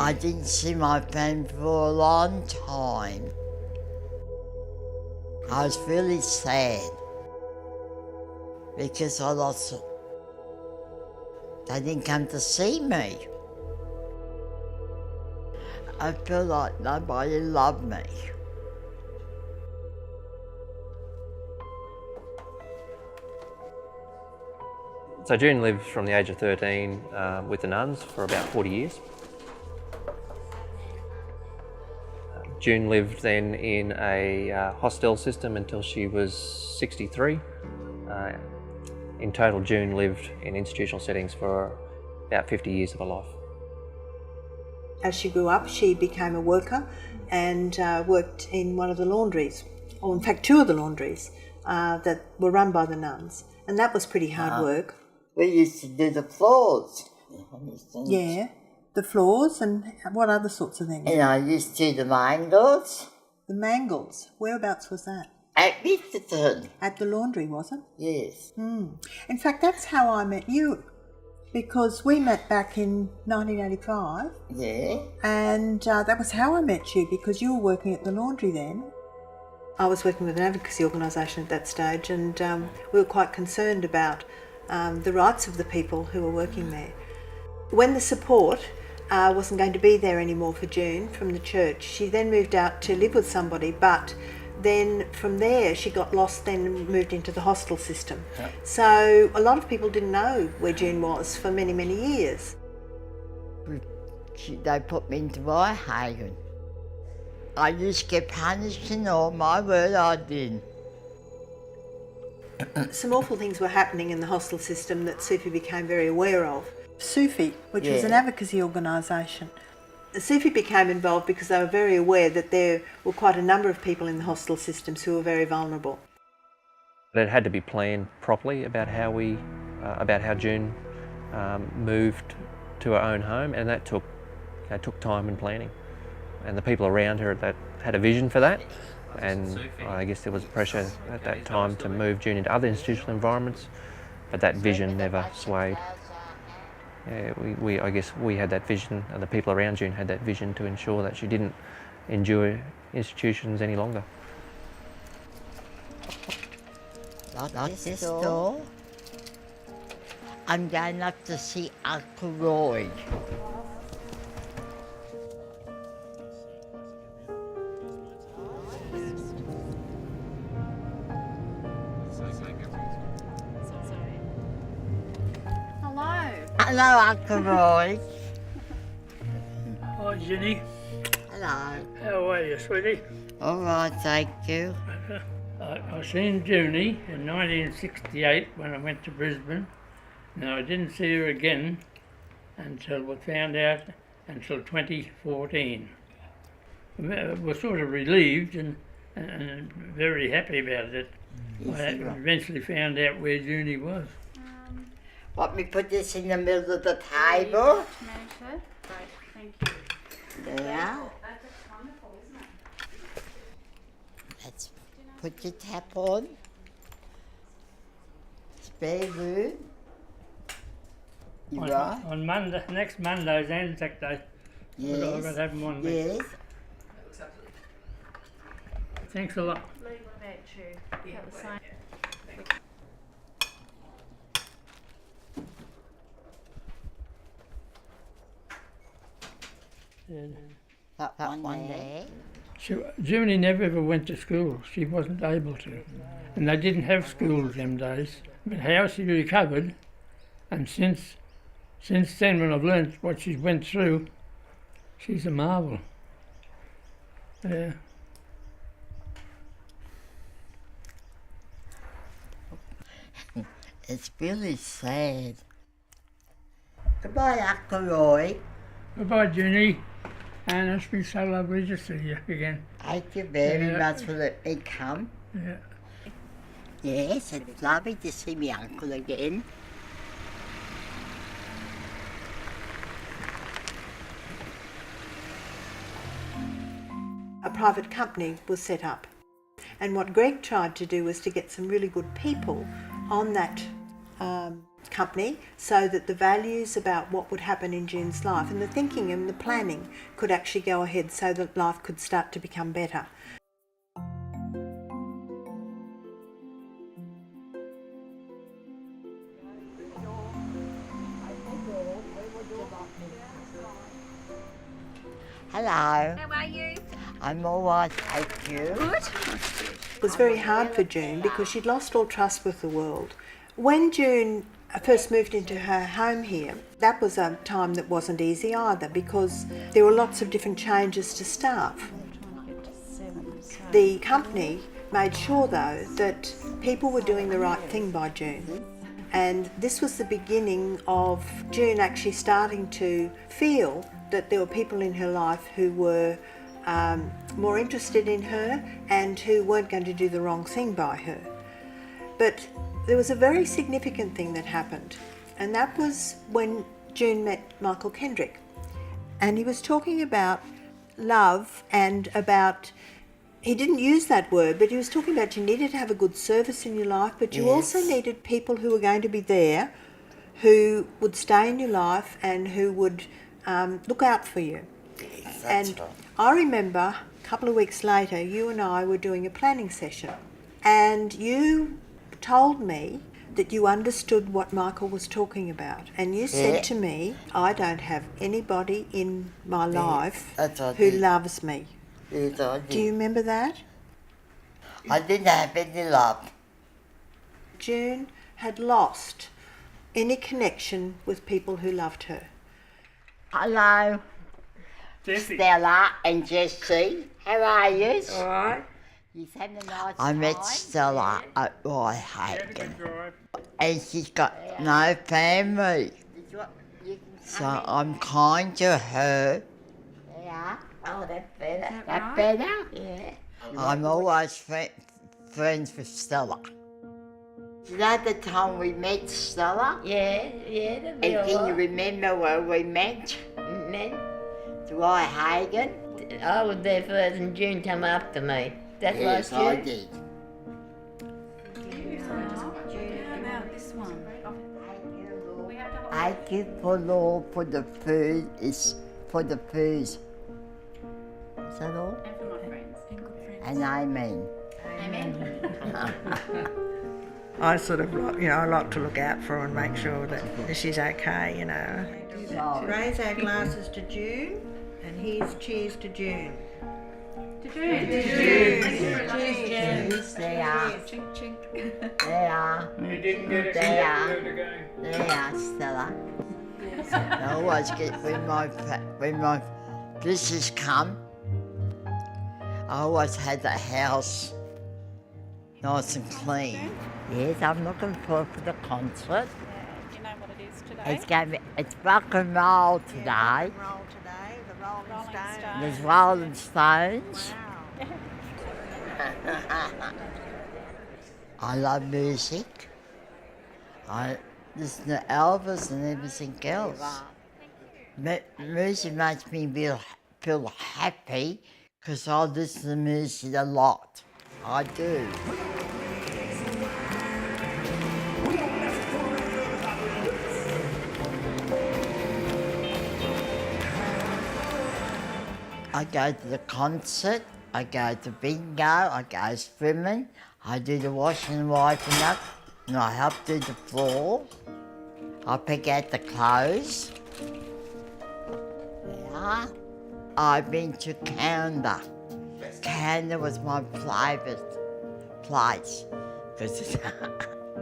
I didn't see my friend for a long time. I was really sad because I lost them. They didn't come to see me. I feel like nobody loved me. So June lived from the age of 13 with the nuns for about 40 years. June lived then in a hostel system until she was 63. In total, June lived in institutional settings for about 50 years of her life. As she grew up, she became a worker and worked in one of the laundries, or in fact two of the laundries that were run by the nuns. And that was pretty hard work. We used to do the floors. Yeah, the floors and what other sorts of things? And I used to do the mangles. The mangles. Whereabouts was that? At Mitchelton. At the laundry, was it? Yes. In fact, that's how I met you, because we met back in 1985. Yeah. And that was how I met you, because you were working at the laundry then. I was working with an advocacy organisation at that stage, and we were quite concerned about the rights of the people who were working there. When the support wasn't going to be there anymore for June from the church, she then moved out to live with somebody, but then from there she got lost, then moved into the hostel system. Yeah. So a lot of people didn't know where June was for many, many years. They put me into my haven. I used to get punished and all, my word I did. Some awful things were happening in the hostel system that Sufi became very aware of. Sufi, which was an advocacy organisation. Sufi became involved because they were very aware that there were quite a number of people in the hostel systems who were very vulnerable. It had to be planned properly about how June moved to her own home, and that took time and planning. And the people around her that had a vision for that, and I guess there was pressure at that time to move June into other institutional environments, but that vision never swayed. I guess we had that vision, and the people around June had that vision to ensure that she didn't endure institutions any longer. This door. I'm going up to see Uncle Roy. Hello, Uncle Roy. Hi, Jenny. Hello. How are you, sweetie? All right, thank you. I seen Junie in 1968 when I went to Brisbane. Now, I didn't see her again until we found out until 2014. We're sort of relieved and very happy about it. Yes, I eventually found out where Junie was. Want me to put this in the middle of the table? Right, thank you. There. That's wonderful, isn't it? Let's put your tap on. Spare room. You right? On Monday, next Monday's Anzac Day. Yes. I've got to have them on. Yes. Thanks a lot. Lee, what about you? Yeah, the same. That one there. Junie never ever went to school. She wasn't able to. And they didn't have schools them days. But how she recovered, and since then when I've learnt what she went through, she's a marvel. Yeah. It's really sad. Goodbye, Uncle Roy. Bye-bye, Junie. And it's been so lovely to see you again. Thank you very much for letting me come. Yeah. Yes, it's lovely to see my uncle again. A private company was set up, and what Greg tried to do was to get some really good people on that company so that the values about what would happen in June's life and the thinking and the planning could actually go ahead so that life could start to become better. Hello. How are you? I'm all right, thank you. Good. It was very hard for June because she'd lost all trust with the world. When June first moved into her home here, that was a time that wasn't easy either because there were lots of different changes to staff. The company made sure though that people were doing the right thing by June. And this was the beginning of June actually starting to feel that there were people in her life who were more interested in her and who weren't going to do the wrong thing by her. But there was a very significant thing that happened, and that was when June met Michael Kendrick. And he was talking about love and about, he didn't use that word, but he was talking about you needed to have a good service in your life, but you also needed people who were going to be there, who would stay in your life and who would look out for you. And I remember a couple of weeks later, you and I were doing a planning session, and you told me that you understood what Michael was talking about, and you said to me, I don't have anybody in my life who loves me. Yes, I did. Do you remember that? I didn't have any love. June had lost any connection with people who loved her. Hello, Jesse. Stella and Jessie. How are you? All right. You having a nice I met Stella at Whitehaven, Drive. and she's got no family. So I'm kind to her. Yeah. Oh, that's better. That's better? Yeah. I'm always friends with Stella. Is that the time we met Stella? Yeah, And can you remember where we met? Whitehaven? I was there first and June come after me. That's Yes, right, I June? did. Now this one. We have to I give for law for the food is for the food. Is that all? and for my friends. And good friends. And I mean. Amen. I sort of, I like to look out for her and make sure that she's okay, you know. Raise our glasses to June, and here's cheers to June. Yes, they are. Chink chink. They are. You didn't get it. They are. Good again. They are, Stella. I always get when my visitors come. I always had the house nice and clean. Yes, I'm looking forward for the concert. Do you know what it is today? It's going to be, it's rock and roll today. Roll today, the Rolling Stones. There's Rolling Stones. I love music. I listen to Elvis and everything else. Music makes me feel happy because I listen to music a lot. I do. I go to the concert, I go to bingo, I go swimming, I do the washing and wiping up, and I help do the floor. I pick out the clothes. Yeah. I've been to Canada. Canada was my favourite place because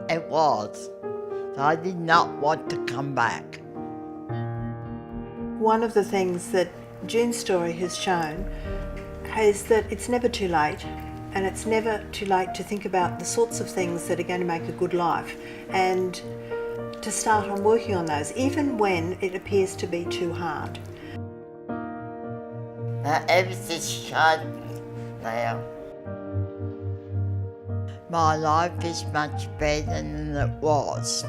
it was. So I did not want to come back. One of the things that June's story has shown is that it's never too late, and it's never too late to think about the sorts of things that are going to make a good life and to start on working on those, even when it appears to be too hard. Everything's shut now. My life is much better than it was.